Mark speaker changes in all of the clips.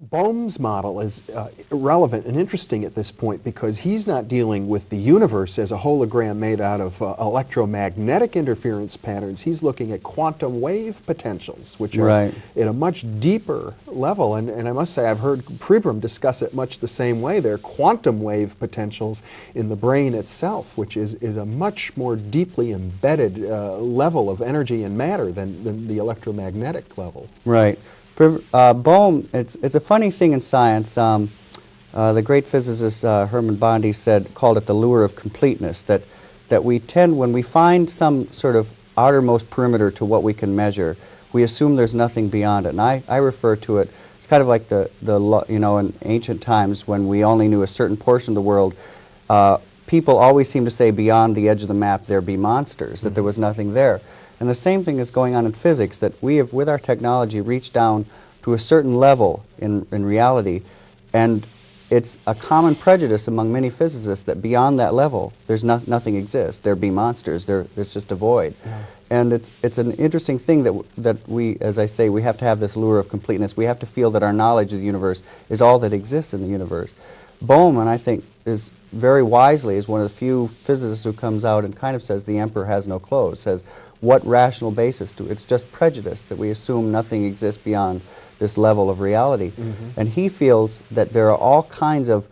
Speaker 1: Bohm's model is relevant and interesting at this point because he's not dealing with the universe as a hologram made out of electromagnetic interference patterns. He's looking at quantum wave potentials, which are at a much deeper level. And I must say, I've heard Pribram discuss it much the same way. There are quantum wave potentials in the brain itself, which is a much more deeply embedded level of energy and matter than the electromagnetic level.
Speaker 2: Right. Bohm, it's a funny thing in science. The great physicist Hermann Bondi called it the lure of completeness, that we tend, when we find some sort of outermost perimeter to what we can measure, we assume there's nothing beyond it. And I refer to it, it's kind of like in ancient times when we only knew a certain portion of the world, people always seem to say beyond the edge of the map there be monsters, that there was nothing there. And the same thing is going on in physics, that we have, with our technology, reached down to a certain level in reality, and it's a common prejudice among many physicists that beyond that level, there's nothing exists. There be monsters. There's just a void. Yeah. And it's an interesting thing that we, as I say, we have to have this lure of completeness. We have to feel that our knowledge of the universe is all that exists in the universe. Bohm, I think, is very wisely is one of the few physicists who comes out and kind of says the emperor has no clothes, says, what rational basis to it? It's just prejudice that we assume nothing exists beyond this level of reality. And he feels that there are all kinds of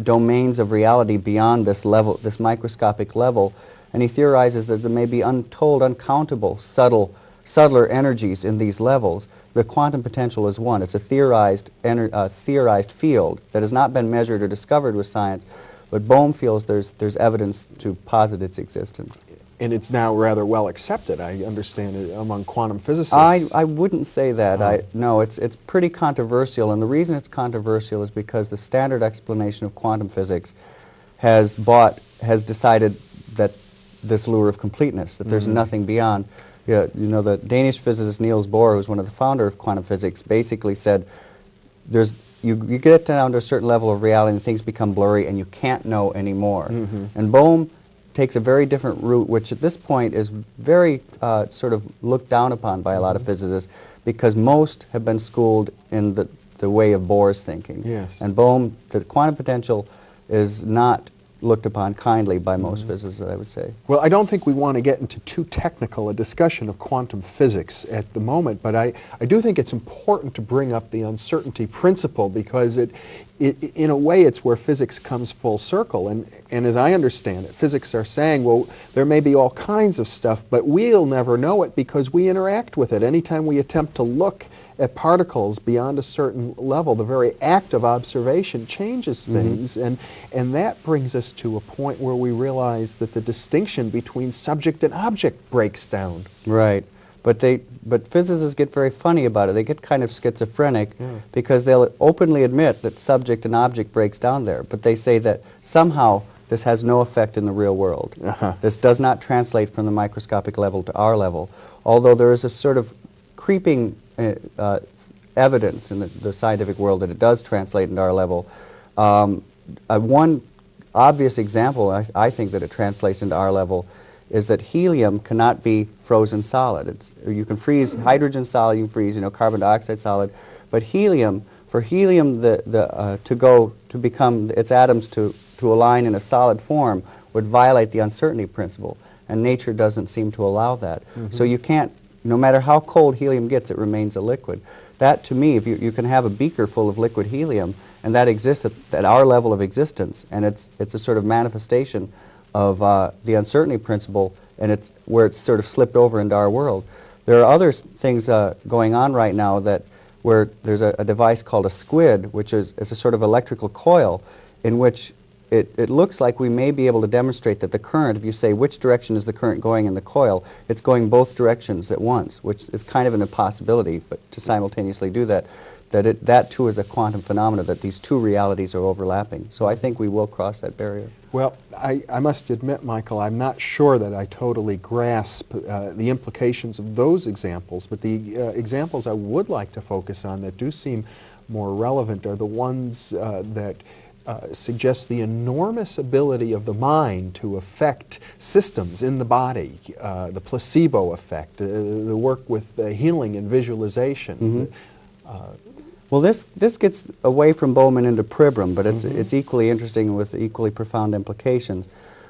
Speaker 2: domains of reality beyond this level, this microscopic level, and he theorizes that there may be untold, uncountable, subtler energies in these levels. The quantum potential is one. It's a theorized field that has not been measured or discovered with science, but Bohm feels there's evidence to posit its existence.
Speaker 1: And it's now rather well accepted, I understand, it, among quantum physicists.
Speaker 2: I wouldn't say that. No, it's pretty controversial, and the reason it's controversial is because the standard explanation of quantum physics has decided that this lure of completeness, that there's nothing beyond. Yeah, you know, the Danish physicist Niels Bohr, who's one of the founders of quantum physics, basically said you get down to a certain level of reality and things become blurry and you can't know anymore. And Bohm takes a very different route, which at this point is very sort of looked down upon by a lot of physicists, because most have been schooled in the way of Bohr's thinking.
Speaker 1: Yes.
Speaker 2: And Bohm, the quantum potential is not looked upon kindly by most physicists, I would say.
Speaker 1: Well, I don't think we want to get into too technical a discussion of quantum physics at the moment, but I do think it's important to bring up the uncertainty principle, because in a way it's where physics comes full circle. And as I understand it, physics are saying, well, there may be all kinds of stuff, but we'll never know it because we interact with it. Anytime we attempt to look at particles beyond a certain level, the very act of observation changes things, and that brings us to a point where we realize that the distinction between subject and object breaks down.
Speaker 2: Right. But physicists get very funny about it. They get kind of schizophrenic because they'll openly admit that subject and object breaks down there, but they say that somehow this has no effect in the real world. This does not translate from the microscopic level to our level, although there is a sort of creeping evidence in the scientific world that it does translate into our level. One obvious example, I think, that it translates into our level is that helium cannot be frozen solid. You can freeze hydrogen solid, you can freeze carbon dioxide solid, but helium, for helium to become its atoms to align in a solid form would violate the uncertainty principle, and nature doesn't seem to allow that. So you can't, no matter how cold helium gets, it remains a liquid. That, to me, if you can have a beaker full of liquid helium, and that exists at our level of existence, and it's a sort of manifestation of the uncertainty principle, and it's where it's sort of slipped over into our world. There are other things going on right now where there's a device called a squid, which is a sort of electrical coil in which it looks like we may be able to demonstrate that the current, if you say which direction is the current going in the coil, it's going both directions at once, which is kind of an impossibility, but to simultaneously do that too is a quantum phenomena, that these two realities are overlapping. So I think we will cross that barrier.
Speaker 1: Well, I must admit, Michael, I'm not sure that I totally grasp the implications of those examples, but the examples I would like to focus on that do seem more relevant are the ones that suggest the enormous ability of the mind to affect systems in the body, the placebo effect, the work with healing and visualization.
Speaker 2: Well, this gets away from Bohm and into Pribram, but it's equally interesting with equally profound implications.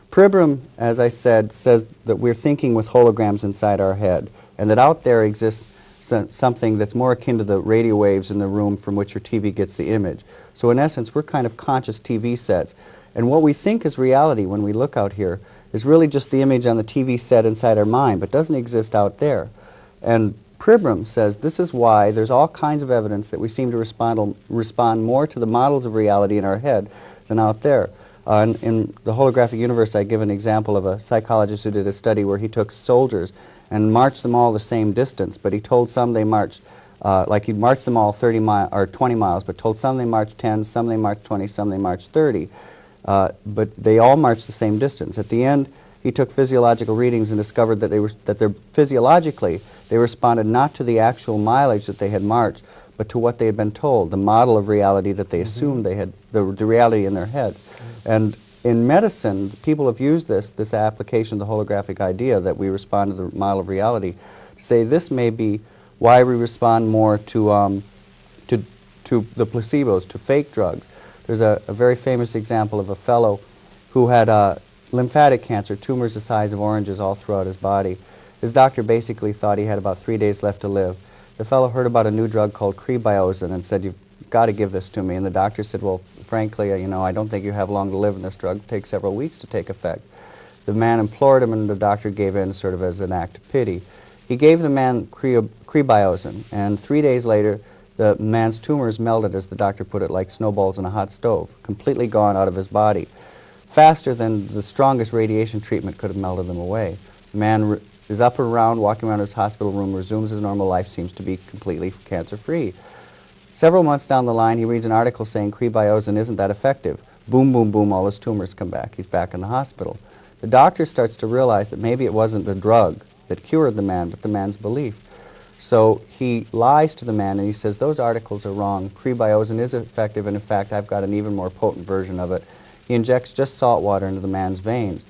Speaker 2: Pribram, as I said, says that we're thinking with holograms inside our head, and that out there exists something that's more akin to the radio waves in the room from which your TV gets the image. So in essence, we're kind of conscious TV sets. And what we think is reality when we look out here is really just the image on the TV set inside our mind, but doesn't exist out there. And Pribram says this is why there's all kinds of evidence that we seem to respond more to the models of reality in our head than out there. In the holographic universe, I give an example of a psychologist who did a study where he took soldiers and marched them all the same distance, but he told some they marched, like he'd marched them all 30 miles or 20 miles, but told some they marched 10, some they marched 20, some they marched 30. But they all marched the same distance. At the end, he took physiological readings and discovered that physiologically they responded not to the actual mileage that they had marched, but to what they had been told, the model of reality that they assumed they had, the reality in their heads. And in medicine, people have used this application of the holographic idea that we respond to the model of reality to say this may be why we respond more to the placebos, to fake drugs. There's a very famous example of a fellow who had lymphatic cancer, tumors the size of oranges all throughout his body. His doctor basically thought he had about 3 days left to live. The fellow heard about a new drug called creada and said, "You've got to give this to me." And the doctor said, "Well, frankly, I don't think you have long to live, and this drug takes several weeks to take effect." The man implored him, and the doctor gave in sort of as an act of pity. He gave the man creada, and 3 days later, the man's tumors melted, as the doctor put it, like snowballs in a hot stove, completely gone out of his body, faster than the strongest radiation treatment could have melted them away. The man is up and around, walking around his hospital room, resumes his normal life, seems to be completely cancer-free. Several months down the line, he reads an article saying creada isn't that effective. Boom, boom, boom, all his tumors come back. He's back in the hospital. The doctor starts to realize that maybe it wasn't the drug that cured the man, but the man's belief. So he lies to the man and he says, "Those articles are wrong. Creada is effective, and in fact, I've got an even more potent version of it." He injects just salt water into the man's veins.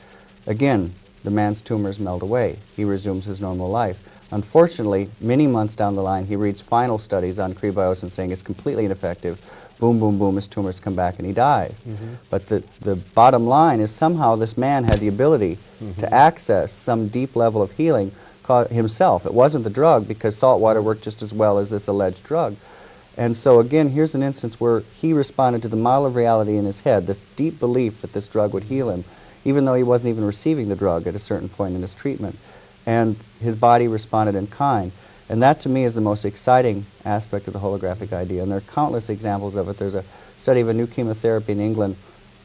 Speaker 2: Again, the man's tumors melt away. He resumes his normal life. Unfortunately, many months down the line, he reads final studies on creada saying it's completely ineffective. Boom, boom, boom, his tumors come back and he dies. But the bottom line is somehow this man had the ability to access some deep level of healing himself. It wasn't the drug, because salt water worked just as well as this alleged drug. And so again, here's an instance where he responded to the model of reality in his head, this deep belief that this drug would heal him, even though he wasn't even receiving the drug at a certain point in his treatment. And his body responded in kind. And that, to me, is the most exciting aspect of the holographic idea. And there are countless examples of it. There's a study of a new chemotherapy in England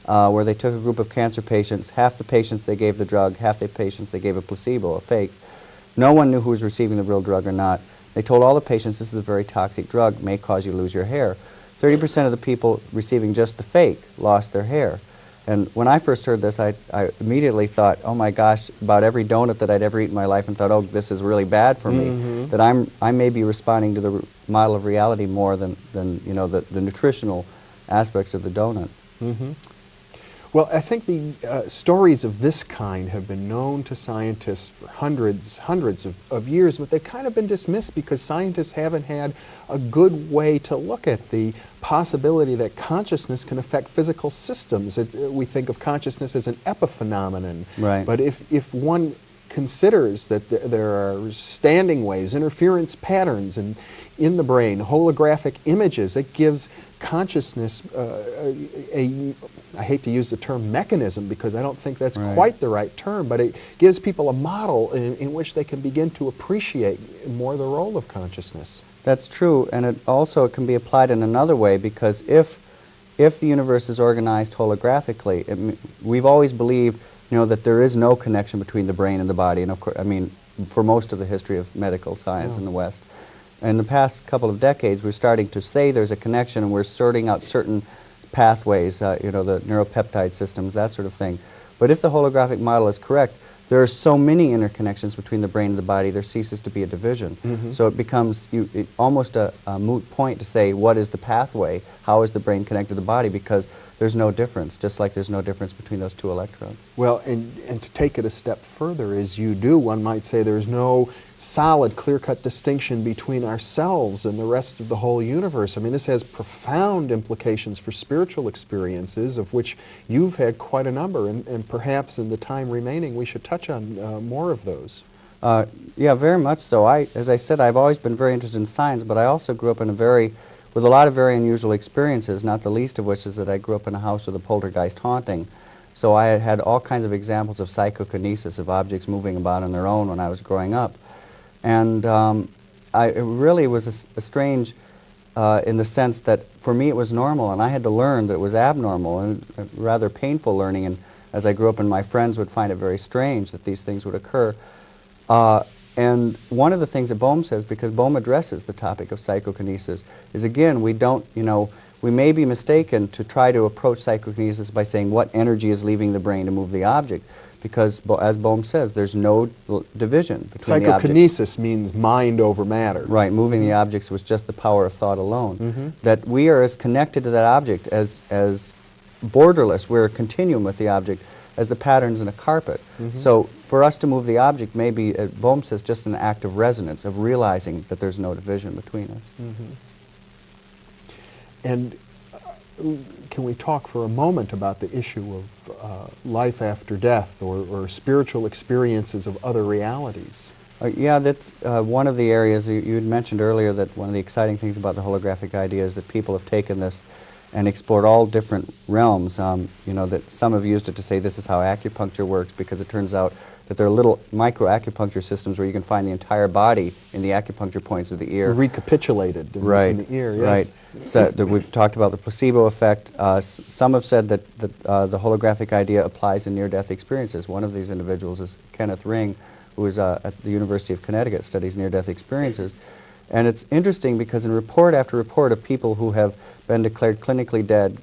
Speaker 2: where they took a group of cancer patients. Half the patients they gave the drug, half the patients they gave a placebo, a fake. No one knew who was receiving the real drug or not. They told all the patients, "This is a very toxic drug, may cause you to lose your hair." 30% of the people receiving just the fake lost their hair. And when I first heard this, I immediately thought, oh my gosh, about every donut that I'd ever eaten in my life, and thought, oh, this is really bad for me. That I may be responding to the model of reality more than the nutritional aspects of the donut.
Speaker 1: Well, I think the stories of this kind have been known to scientists for hundreds of years, but they've kind of been dismissed because scientists haven't had a good way to look at the possibility that consciousness can affect physical systems. We think of consciousness as an epiphenomenon,
Speaker 2: Right.
Speaker 1: but if one considers that there are standing waves, interference patterns in the brain, holographic images, it gives consciousness I hate to use the term mechanism because I don't think that's quite the right term, but it gives people a model in which they can begin to appreciate more the role of consciousness.
Speaker 2: That's true, and it also can be applied in another way, because if the universe is organized holographically, we've always believed that there is no connection between the brain and the body, and of course, for most of the history of medical science in the West. In the past couple of decades, we're starting to say there's a connection, and we're sorting out certain pathways, the neuropeptide systems, that sort of thing. But if the holographic model is correct, there are so many interconnections between the brain and the body, there ceases to be a division. So it becomes almost a moot point to say, what is the pathway? How is the brain connected to the body? Because there's no difference, just like there's no difference between those two electrons.
Speaker 1: Well, and to take it a step further, as you do, one might say there's no solid, clear-cut distinction between ourselves and the rest of the whole universe. I mean, this has profound implications for spiritual experiences, of which you've had quite a number, and perhaps in the time remaining we should touch on more of those.
Speaker 2: Yeah, very much so. As I said, I've always been very interested in science, but I also grew up in with a lot of very unusual experiences, not the least of which is that I grew up in a house with a poltergeist haunting. So I had all kinds of examples of psychokinesis, of objects moving about on their own when I was growing up. And it really was a strange, in the sense that for me it was normal, and I had to learn that it was abnormal, and rather painful learning. And as I grew up, and my friends would find it very strange that these things would occur. And one of the things that Bohm says, because Bohm addresses the topic of psychokinesis, is again, we don't, we may be mistaken to try to approach psychokinesis by saying what energy is leaving the brain to move the object, because as Bohm says, there's no division between the object.
Speaker 1: Psychokinesis means mind over matter.
Speaker 2: Right, moving the objects was just the power of thought alone. That we are as connected to that object as borderless, we're a continuum with the object, as the patterns in a carpet. So for us to move the object may be, Bohm says, just an act of resonance, of realizing that there's no division between us.
Speaker 1: And can we talk for a moment about the issue of life after death, or spiritual experiences of other realities?
Speaker 2: Yeah, that's one of the areas you had mentioned earlier, that one of the exciting things about the holographic idea is that people have taken this and explored all different realms. That some have used it to say this is how acupuncture works, because it turns out that there are little micro-acupuncture systems where you can find the entire body in the acupuncture points of the ear.
Speaker 1: Recapitulated in,
Speaker 2: right,
Speaker 1: in the ear, yes.
Speaker 2: Right. So we've talked about the placebo effect. Some have said that the holographic idea applies in near-death experiences. One of these individuals is Kenneth Ring, who is at the University of Connecticut, studies near-death experiences. And it's interesting because in report after report of people who have been declared clinically dead,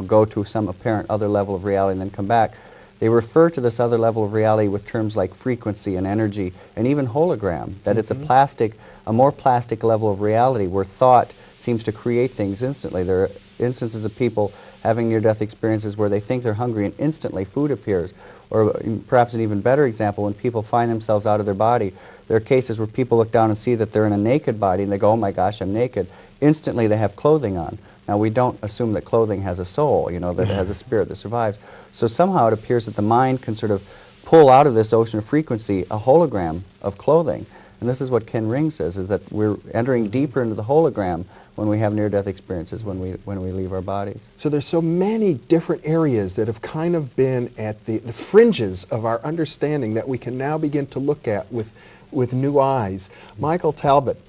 Speaker 2: go to some apparent other level of reality and then come back, they refer to this other level of reality with terms like frequency and energy and even hologram, that it's a more plastic level of reality where thought seems to create things instantly. There are instances of people having near-death experiences where they think they're hungry and instantly food appears. Or perhaps an even better example, when people find themselves out of their body, there are cases where people look down and see that they're in a naked body and they go, oh my gosh, I'm naked. Instantly they have clothing on. Now we don't assume that clothing has a soul, that it has a spirit that survives. So somehow it appears that the mind can sort of pull out of this ocean of frequency a hologram of clothing. And this is what Ken Ring says, is that we're entering deeper into the hologram when we have near-death experiences, when we leave our bodies.
Speaker 1: So there's so many different areas that have kind of been at the fringes of our understanding that we can now begin to look at with new eyes. Michael Talbot,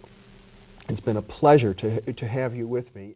Speaker 1: it's been a pleasure to have you with me.